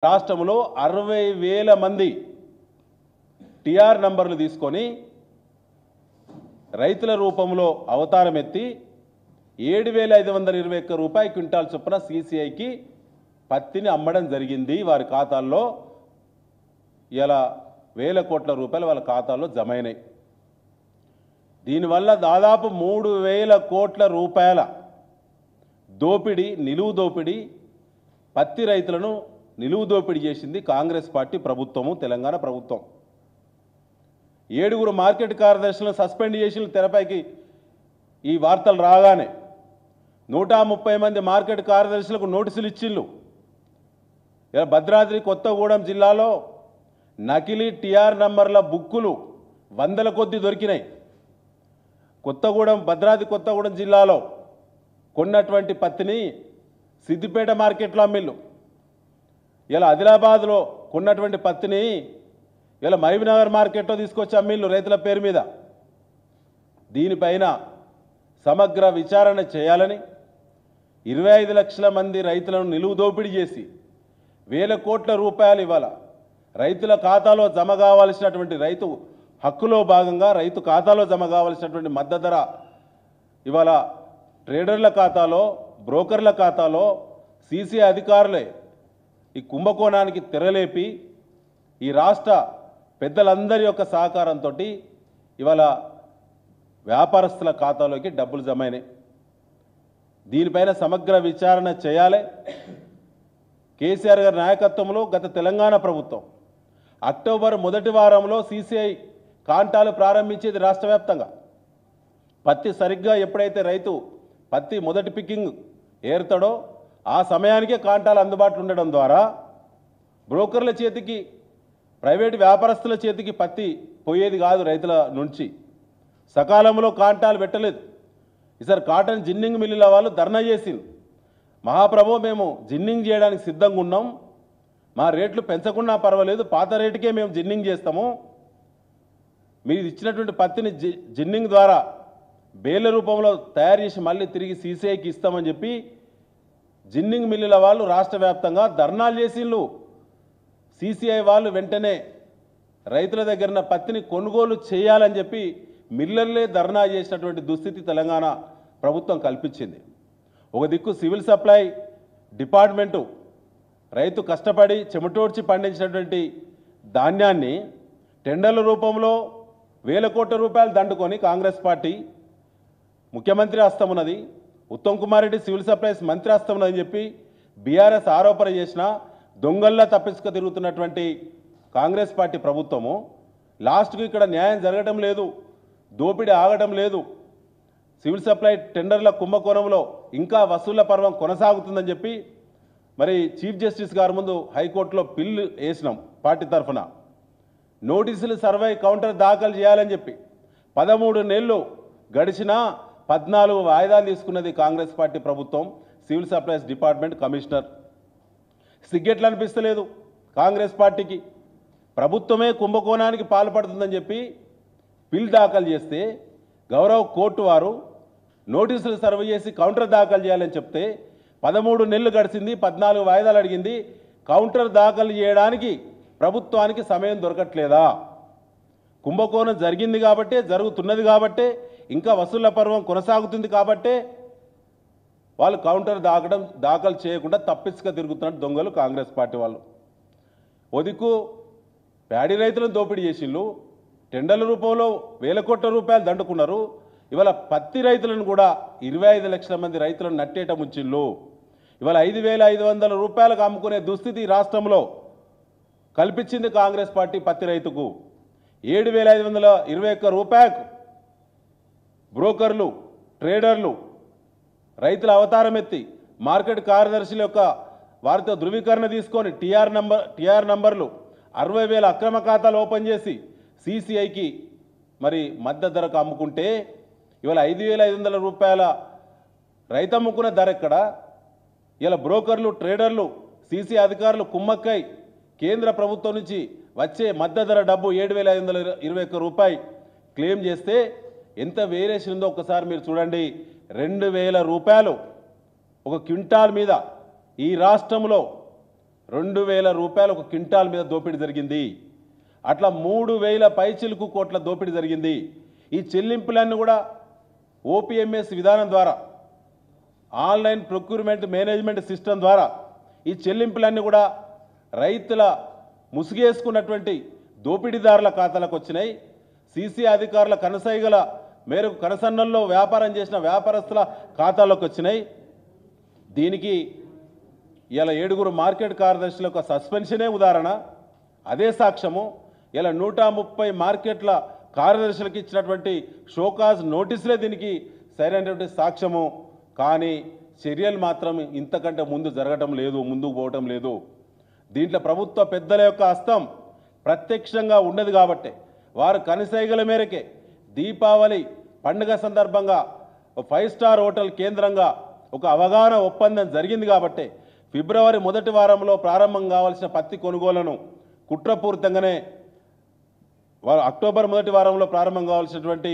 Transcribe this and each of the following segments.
రాష్ట్రంలో 60,000 మంది టిఆర్ నంబర్లు తీసుకొని రైతుల రూపంలో అవతారం ఎత్తి 7,521 రూపాయల క్వింటాల్ చొప్పున సీసీఐకి పత్తిని అమ్మడం జరిగింది. వారి ఖాతాల్లో ఇలా వేల కోట్ల రూపాయలు వాళ్ళ ఖాతాల్లో జమ అయినాయి. దీనివల్ల దాదాపు 3,000 కోట్ల రూపాయల దోపిడీ, నిలువు దోపిడీ, పత్తి రైతులను నిలువు దోపిడీ చేసింది కాంగ్రెస్ పార్టీ ప్రభుత్వము, తెలంగాణ ప్రభుత్వం. 7 మార్కెట్ కార్యదర్శులను సస్పెండ్ చేసిన తెరపైకి ఈ వార్తలు రాగానే 130 మంది మార్కెట్ కార్యదర్శులకు నోటీసులు ఇచ్చిళ్ళు. ఇలా భద్రాద్రి కొత్తగూడెం జిల్లాలో నకిలీ టిఆర్ నంబర్ల బుక్కులు వందల కొద్దీ దొరికినాయి. భద్రాద్రి కొత్తగూడెం జిల్లాలో కొన్నటువంటి పత్తిని సిద్దిపేట మార్కెట్లో అమ్మిళ్ళు. ఇలా ఆదిలాబాద్లో కొన్నటువంటి పత్తిని ఇలా మహబూబ్నగర్ మార్కెట్లో తీసుకొచ్చి అమ్మిళ్ళు రైతుల పేరు మీద. దీనిపైన సమగ్ర విచారణ చేయాలని 25 లక్షల మంది రైతులను నిలువు దోపిడీ చేసి వేల కోట్ల రూపాయలు ఇవాళ రైతుల ఖాతాలో జమ కావాల్సినటువంటి రైతు హక్కులో భాగంగా రైతు ఖాతాలో జమ కావాల్సినటువంటి మద్దతు ధర ఇవాళ ట్రేడర్ల ఖాతాలో, బ్రోకర్ల ఖాతాలో సీసీ అధికారులే ఈ కుంభకోణానికి తెరలేపి ఈ రాష్ట్ర పెద్దలందరి యొక్క సహకారంతో ఇవాళ వ్యాపారస్తుల ఖాతాలోకి డబ్బులు జమ అయినాయి. దీనిపైన సమగ్ర విచారణ చేయాలి. కేసీఆర్ గారి నాయకత్వంలో గత తెలంగాణ ప్రభుత్వం అక్టోబర్ మొదటి వారంలో సీసీఐ కాంటాలు ప్రారంభించేది రాష్ట్ర వ్యాప్తంగా. పత్తి సరిగ్గా ఎప్పుడైతే రైతు పత్తి మొదటి పికింగ్ ఏరుతాడో ఆ సమయానికే కాంటాలు అందుబాటులో ఉండడం ద్వారా బ్రోకర్ల చేతికి, ప్రైవేటు వ్యాపారస్తుల చేతికి పత్తి పోయేది కాదు. రైతుల నుంచి సకాలంలో కాంటాలు పెట్టలేదు. ఈసారి కాటన్ జిన్నింగ్ మిల్లుల వాళ్ళు ధర్నా చేసింది. మహాప్రభు, మేము జిన్నింగ్ చేయడానికి సిద్ధంగా ఉన్నాం, మా రేట్లు పెంచకుండా పర్వాలేదు, పాత రేటుకే మేము జిన్నింగ్ చేస్తాము, మీరు ఇచ్చినటువంటి పత్తిని జిన్నింగ్ ద్వారా బేల రూపంలో తయారు చేసి మళ్ళీ తిరిగి సీసీఐకి ఇస్తామని చెప్పి జిన్నింగ్ మిల్లుల వాళ్ళు రాష్ట్ర వ్యాప్తంగా ధర్నాలు చేసిళ్ళు. సీసీఐ వాళ్ళు వెంటనే రైతుల దగ్గర పత్తిని కొనుగోలు చేయాలని చెప్పి మిల్లర్లే ధర్నా చేసినటువంటి దుస్థితి తెలంగాణ ప్రభుత్వం కల్పించింది. ఒక దిక్కు సివిల్ సప్లై డిపార్ట్మెంటు రైతు కష్టపడి చెమటోడ్చి పండించినటువంటి ధాన్యాన్ని టెండర్ల రూపంలో వేల కోట్ల రూపాయలు దండుకొని కాంగ్రెస్ పార్టీ ముఖ్యమంత్రి హస్తం ఉన్నది, ఉత్తమ్ కుమార్ రెడ్డి సివిల్ సప్లైస్ మంత్రి హస్తం ఉన్నదని చెప్పి బీఆర్ఎస్ ఆరోపణ చేసిన దొంగల్లా తప్పించుకు తిరుగుతున్నటువంటి కాంగ్రెస్ పార్టీ ప్రభుత్వము లాస్ట్కు ఇక్కడ న్యాయం జరగడం లేదు, దోపిడీ ఆగడం లేదు, సివిల్ సప్లై టెండర్ల కుంభకోణంలో ఇంకా వసూళ్ల పర్వం కొనసాగుతుందని చెప్పి మరి చీఫ్ జస్టిస్ గారి ముందు హైకోర్టులో పిల్లు వేసినాం పార్టీ తరఫున. నోటీసులు సర్వే కౌంటర్ దాఖలు చేయాలని చెప్పి 13 నెలలు గడిచినా 14 వాయిదాలు తీసుకున్నది కాంగ్రెస్ పార్టీ ప్రభుత్వం, సివిల్ సప్లైస్ డిపార్ట్మెంట్ కమిషనర్. సిగ్గెట్లు అనిపిస్తలేదు కాంగ్రెస్ పార్టీకి. ప్రభుత్వమే కుంభకోణానికి పాల్పడుతుందని చెప్పి పిల్ దాఖలు చేస్తే గౌరవ కోర్టు వారు నోటీసులు సర్వే చేసి కౌంటర్ దాఖలు చేయాలని చెప్తే 13 నెలలు గడిచింది, 14 వాయిదాలు అడిగింది. కౌంటర్ దాఖలు చేయడానికి ప్రభుత్వానికి సమయం దొరకట్లేదా? కుంభకోణం జరిగింది కాబట్టే, జరుగుతున్నది కాబట్టే, ఇంకా వసూళ్ల పర్వం కొనసాగుతుంది కాబట్టే వాళ్ళు కౌంటర్ దాఖలు చేయకుండా తప్పించుక తిరుగుతున్నట్టు దొంగలు కాంగ్రెస్ పార్టీ వాళ్ళు. ఒదికు ప్యాడీ రైతులను దోపిడీ చేసిళ్ళు, టెండర్ల రూపంలో వేల కోట్ల రూపాయలు దండుకున్నారు. ఇవాళ పత్తి రైతులను కూడా 25 లక్షల మంది రైతులను నట్టేట ముంచిళ్ళు. ఇవాళ 5,500 రూపాయలకు అమ్ముకునే దుస్థితి రాష్ట్రంలో కల్పించింది కాంగ్రెస్ పార్టీ. పత్తి రైతుకు 7,521 రూపాయలకు బ్రోకర్లు, ట్రేడర్లు రైతుల అవతారం ఎత్తి మార్కెట్ కార్యదర్శుల యొక్క వారితో ధృవీకరణ తీసుకొని టిఆర్ నంబర్లు 60,000 అక్రమ ఖాతాలు ఓపెన్ చేసి సీసీఐకి మరి మద్దతు ధరకు అమ్ముకుంటే ఇవాళ 5,500 రూపాయల రైతు అమ్ముకున్న ధర ఎక్కడ? ఇలా బ్రోకర్లు, ట్రేడర్లు, సీసీ అధికారులు కుమ్మక్కై కేంద్ర ప్రభుత్వం నుంచి వచ్చే మద్దతు ధర డబ్బు 7,521 రూపాయలు క్లెయిమ్ చేస్తే ఎంత వేరియేషన్ ఉందో ఒకసారి మీరు చూడండి. 2,000 రూపాయలు ఒక క్వింటాల్ మీద ఈ రాష్ట్రంలో 2,000 రూపాయలు ఒక క్వింటాల్ మీద దోపిడీ జరిగింది. అట్లా 3,000 పైచిలుకు కోట్ల దోపిడీ జరిగింది. ఈ చెల్లింపులన్నీ కూడా ఓపీఎంఎస్ విధానం ద్వారా, ఆన్లైన్ ప్రొక్యూర్మెంట్ మేనేజ్మెంట్ సిస్టమ్ ద్వారా ఈ చెల్లింపులన్నీ కూడా రైతుల ముసుగేసుకున్నటువంటి దోపిడీదారుల ఖాతాలకు వచ్చినాయి. సీసీ అధికారుల కనసైగల మేరకు కనసన్నల్లో వ్యాపారం చేసిన వ్యాపారస్తుల ఖాతాలోకి వచ్చినాయి. దీనికి ఇలా 7 మార్కెట్ కార్యదర్శులకు సస్పెన్షనే ఉదాహరణ. అదే సాక్ష్యము. ఇలా 130 మార్కెట్ల కార్యదర్శులకు ఇచ్చినటువంటి షోకాజ్ నోటీసులే దీనికి సరైనటువంటి సాక్ష్యము. కానీ చర్యలు మాత్రం ఇంతకంటే ముందు జరగటం లేదు, ముందుకు పోవటం లేదు. దీంట్లో ప్రభుత్వ పెద్దల యొక్క హస్తం ప్రత్యక్షంగా ఉన్నది కాబట్టి వారు కనసైగల మేరకే దీపావళి పండుగ సందర్భంగా 5 స్టార్ హోటల్ కేంద్రంగా ఒక అవగాహన ఒప్పందం జరిగింది కాబట్టి ఫిబ్రవరి మొదటి వారంలో ప్రారంభం కావాల్సిన పత్తి కొనుగోలును కుట్రపూరితంగానే వారు అక్టోబర్ మొదటి వారంలో ప్రారంభం కావాల్సినటువంటి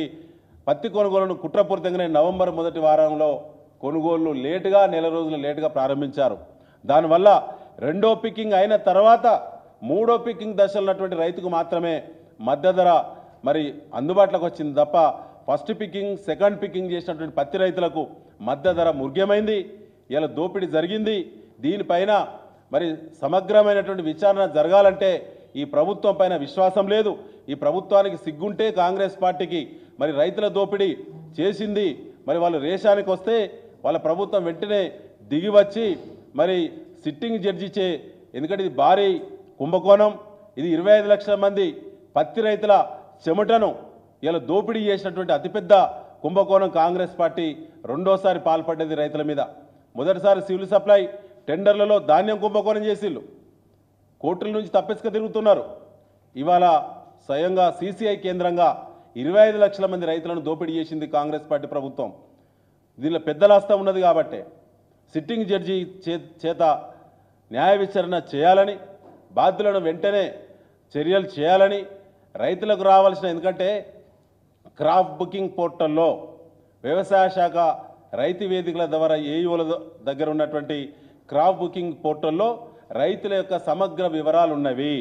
పత్తి కొనుగోలును కుట్రపూరితంగానే నవంబర్ మొదటి వారంలో కొనుగోళ్లు లేటుగా, నెల రోజులు లేటుగా ప్రారంభించారు. దానివల్ల రెండో పికింగ్ అయిన తర్వాత మూడో పికింగ్ దశలో ఉన్నటువంటి రైతుకు మాత్రమే మద్దతు ధర మరి అందుబాటులోకి వచ్చింది తప్ప ఫస్ట్ పికింగ్, సెకండ్ పికింగ్ చేసినటువంటి పత్తి రైతులకు మద్దతు ధర ముర్గ్యమైంది. ఇలా దోపిడీ జరిగింది. దీనిపైన మరి సమగ్రమైనటువంటి విచారణ జరగాలంటే ఈ ప్రభుత్వం పైన విశ్వాసం లేదు. ఈ ప్రభుత్వానికి సిగ్గుంటే కాంగ్రెస్ పార్టీకి మరి రైతుల దోపిడీ చేసింది మరి వాళ్ళు రేషానికి వస్తే వాళ్ళ ప్రభుత్వం వెంటనే దిగి వచ్చి మరి సిట్టింగ్ జడ్జిచే, ఎందుకంటే ఇది భారీ కుంభకోణం, ఇది 25 లక్షల మంది పత్తి రైతుల చెమటను ఇలా దోపిడీ చేసినటువంటి అతిపెద్ద కుంభకోణం కాంగ్రెస్ పార్టీ రెండోసారి పాల్పడ్డది రైతుల మీద. మొదటిసారి సివిల్ సప్లై టెండర్లలో ధాన్యం కుంభకోణం చేసిళ్ళు, కోర్టుల నుంచి తప్పించుకు తిరుగుతున్నారు. ఇవాళ స్వయంగా సీసీఐ కేంద్రంగా 25 లక్షల మంది రైతులను దోపిడీ చేసింది కాంగ్రెస్ పార్టీ ప్రభుత్వం. దీనిలో పెద్దల హస్తం ఉన్నది కాబట్టి సిట్టింగ్ జడ్జి చేత న్యాయ విచారణ చేయాలని, బాధ్యులను వెంటనే చర్యలు చేయాలని, రైతులకు రావాల్సిన, ఎందుకంటే క్రాప్ బుకింగ్ పోర్టల్లో వ్యవసాయ శాఖ రైతు వేదికల ద్వారా ఏఈఓల దగ్గర ఉన్నటువంటి క్రాప్ బుకింగ్ పోర్టల్లో రైతుల యొక్క సమగ్ర వివరాలు ఉన్నవి.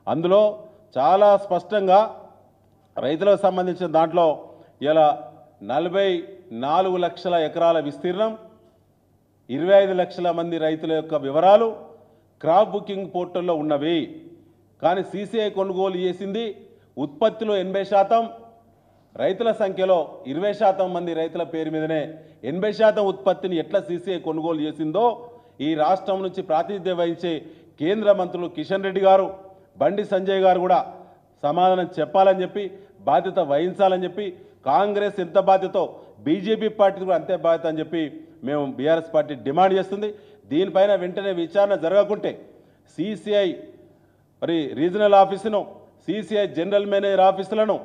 అందులో చాలా స్పష్టంగా రైతులకు సంబంధించిన దాంట్లో ఇలా 44 లక్షల ఎకరాల విస్తీర్ణం, 25 లక్షల మంది రైతుల యొక్క వివరాలు క్రాప్ బుకింగ్ పోర్టల్లో ఉన్నవి. కానీ సీసీఐ కొనుగోలు చేసింది ఉత్పత్తిలో 80%, రైతుల సంఖ్యలో 20% మంది రైతుల పేరు మీదనే 80% ఉత్పత్తిని ఎట్లా సీసీఐ కొనుగోలు చేసిందో ఈ రాష్ట్రం నుంచి ప్రాతినిధ్యం వహించే కేంద్ర మంత్రులు కిషన్ రెడ్డి గారు, బండి సంజయ్ గారు కూడా సమాధానం చెప్పాలని చెప్పి, బాధ్యత వహించాలని చెప్పి, కాంగ్రెస్ ఎంత బాధ్యతో బీజేపీ పార్టీ కూడా అంతే బాధ్యత అని చెప్పి మేము బీఆర్ఎస్ పార్టీ డిమాండ్ చేస్తుంది. దీనిపైన వెంటనే విచారణ జరగకుంటే సీసీఐ మరి రీజనల్ ఆఫీసును, సీసీఐ జనరల్ మేనేజర్ ఆఫీసులను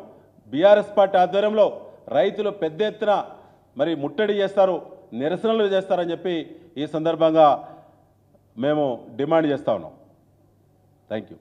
బీఆర్ఎస్ పార్టీ ఆధ్వర్యంలో రైతులు పెద్ద ఎత్తున మరి ముట్టడి చేస్తారు, నిరసనలు చేస్తారని చెప్పి ఈ సందర్భంగా మేము డిమాండ్ చేస్తా ఉన్నాం. Thank you.